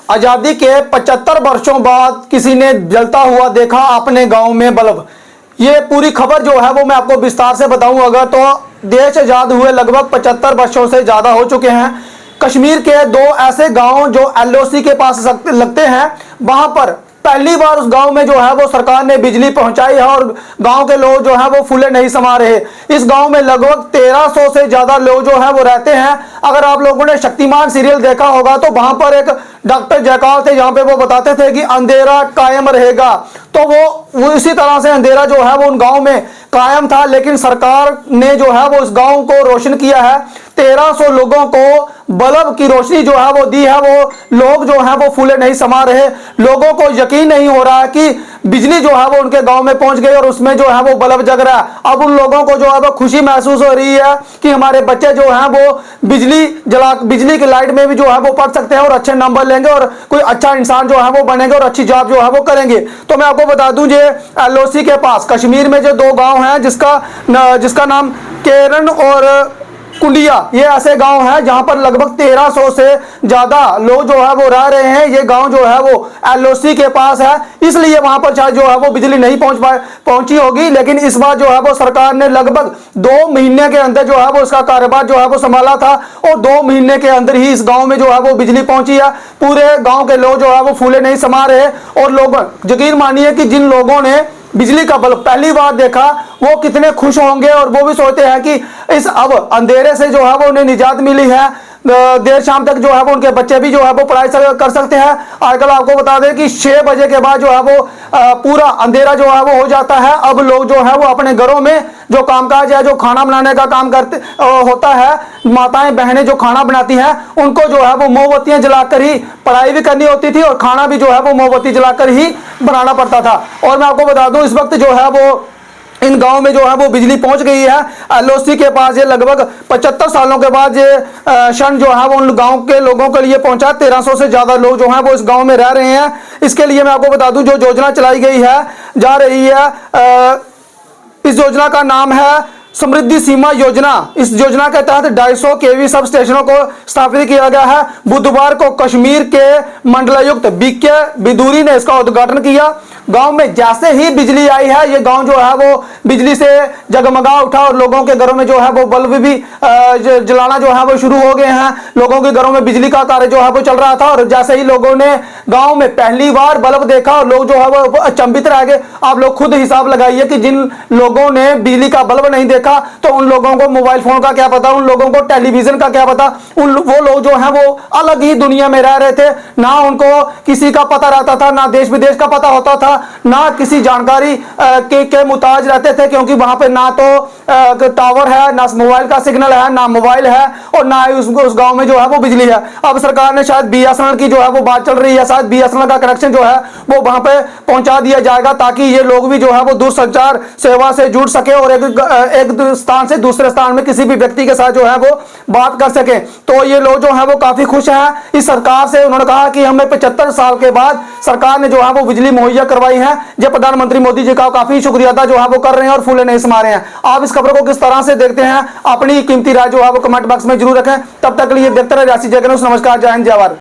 आजादी के 75 वर्षों बाद किसी ने जलता हुआ देखा अपने गांव में बल्ब। ये पूरी खबर जो है वो मैं आपको विस्तार से बताऊं अगर तो देश आजाद हुए लगभग 75 वर्षों से ज्यादा हो चुके हैं। कश्मीर के दो ऐसे गांव जो एलओसी के पास लगते हैं, वहां पर पहली बार उस गांव में जो है वो सरकार ने बिजली पहुंचाई है और गांव के लोग जो है वो फूले नहीं समा रहे। इस गांव में लगभग 1300 से ज्यादा लोग जो है वो रहते हैं। अगर आप लोगों ने शक्तिमान सीरियल देखा होगा तो वहां पर एक डॉक्टर जयकाल थे, जहां पे वो बताते थे कि अंधेरा कायम रहेगा, तो वो इसी तरह से अंधेरा जो है वो उन गांव में कायम था। लेकिन सरकार ने जो है वो इस गांव को रोशन किया है। 1300 लोगों को बल्ब की रोशनी जो है वो दी है। वो लोग जो है वो फूले नहीं समा रहे। लोगों को यकीन नहीं हो रहा है कि बिजली जो है वो उनके गांव में पहुंच गई और उसमें जो है वो बल्ब जग रहा है। अब उन लोगों को जो है वो खुशी महसूस हो रही है कि हमारे बच्चे जो हैं वो बिजली की लाइट में भी जो है वो पढ़ सकते हैं और अच्छे नंबर लेंगे और कोई अच्छा इंसान जो है वो बनेंगे और अच्छी जॉब जो है वो करेंगे। तो मैं आपको बता दूं, ये एलओसी के पास कश्मीर में जो दो गांव हैं जिसका नाम केरन और कुंडिया, ये ऐसे गांव हैं जहां पर लगभग 1300 से ज्यादा लोग जो है वो रह रहे हैं। ये गांव जो है वो एलओसी के पास है, इसलिए वहां पर शायद जो है वो बिजली नहीं पहुंची होगी। लेकिन इस बार जो है वो सरकार ने लगभग 2 महीने के अंदर जो है वो इसका कारोबार जो है वो संभाला था और 2 महीने के अंदर ही इस गांव में जो है वो बिजली पहुंची है। पूरे गांव के लोग जो है वो फूले नहीं समा रहे और लोग यकीन मानिए कि जिन लोगों ने बिजली का बल्ब पहली बार देखा वो कितने खुश होंगे और वो भी सोचते हैं कि इस अब अंधेरे से जो है वो उन्हें निजात मिली है। देर शाम तक जो है वो उनके बच्चे भी जो है वो पढ़ाई कर सकते हैं। आजकल आपको बता दें कि 6 बजे के बाद जो है वो पूरा अंधेरा जो है वो हो जाता है। अब लोग जो है वो अपने घरों में जो कामकाज है, जो खाना बनाने का काम करते होता है, माताएं बहनें जो खाना बनाती हैं उनको जो है वो मोमबत्तियां जलाकर ही पढ़ाई भी करनी होती थी और खाना भी जो है वो मोमबत्ती जलाकर ही बनाना पड़ता था। और मैं आपको बता दूं, इस वक्त जो है वो इन गांव में जो है वो बिजली पहुंच गई है एलओसी के पास। ये लगभग 75 सालों के बाद ये क्षण जो है वो उन गांव के लोगों के लिए पहुंचा। 1300 से ज्यादा लोग जो हैं वो इस गांव में रह रहे हैं। इसके लिए मैं आपको बता दूं, जो योजना चलाई गई है जा रही है, इस योजना का नाम है समृद्धि सीमा योजना। इस योजना के तहत 250 केवी सब स्टेशनों को स्थापित किया गया है। बुधवार को कश्मीर के मंडलायुक्त बीके बिदूरी ने इसका उद्घाटन किया। गांव में जैसे ही बिजली आई है, ये गांव जो है वो बिजली से जगमगा उठा और लोगों के घरों में जो है वो बल्ब भी जलाना जो है वो शुरू हो गए हैं। लोगों के घरों में बिजली का कार्य जो है वो चल रहा था और जैसे ही लोगों ने गांव में पहली बार बल्ब देखा और लोग जो है वो अचंभित रह गए। आप लोग खुद हिसाब लगाइए कि जिन लोगों ने बिजली का बल्ब नहीं देखा तो उन लोगों को मोबाइल फोन का क्या पता, उन लोगों को टेलीविजन का क्या पता। वो लोग जो हैं वो अलग ही दुनिया में रह रहे थे। ना उनको किसी का पता रहता था, ना देश विदेश का पता होता था, ना किसी जानकारी के मुताज रहते थे, क्योंकि वहां पे ना तो टावर है, ना मोबाइल का सिग्नल है, ना मोबाइल है और ना ही उस गांव में जो है वो बिजली है। अब सरकार ने शायद बीएसएनएल की जो है वो बात चल रही है, शायद बीएसएनएल का कनेक्शन जो है वो वहां पे पहुंचा दिया जाएगा ताकि ये लोग भी जो है वो दूरसंचार सेवा से जुड़ सके और एक स्थान से दूसरे स्थान में किसी भी व्यक्ति के साथ जो है वो बात कर सके। तो ये लोग जो है वो काफी खुश हैं इस सरकार से। उन्होंने कहा कि हमें 75 साल के बाद सरकार ने जो है वो बिजली मुहैया करवाई है। ये प्रधानमंत्री मोदी जी का काफी शुक्रिया अदा जो है वो कर रहे हैं और फूले नहीं समा रहे हैं। आप इस खबर को किस तरह से देखते हैं, अपनी कीमती राय जो है वो कमेंट बॉक्स में जरूर रखें। तब तक के लिए देखते रहे रियासी जगह न्यूज़। नमस्कार, जय हिंद, जय भारत।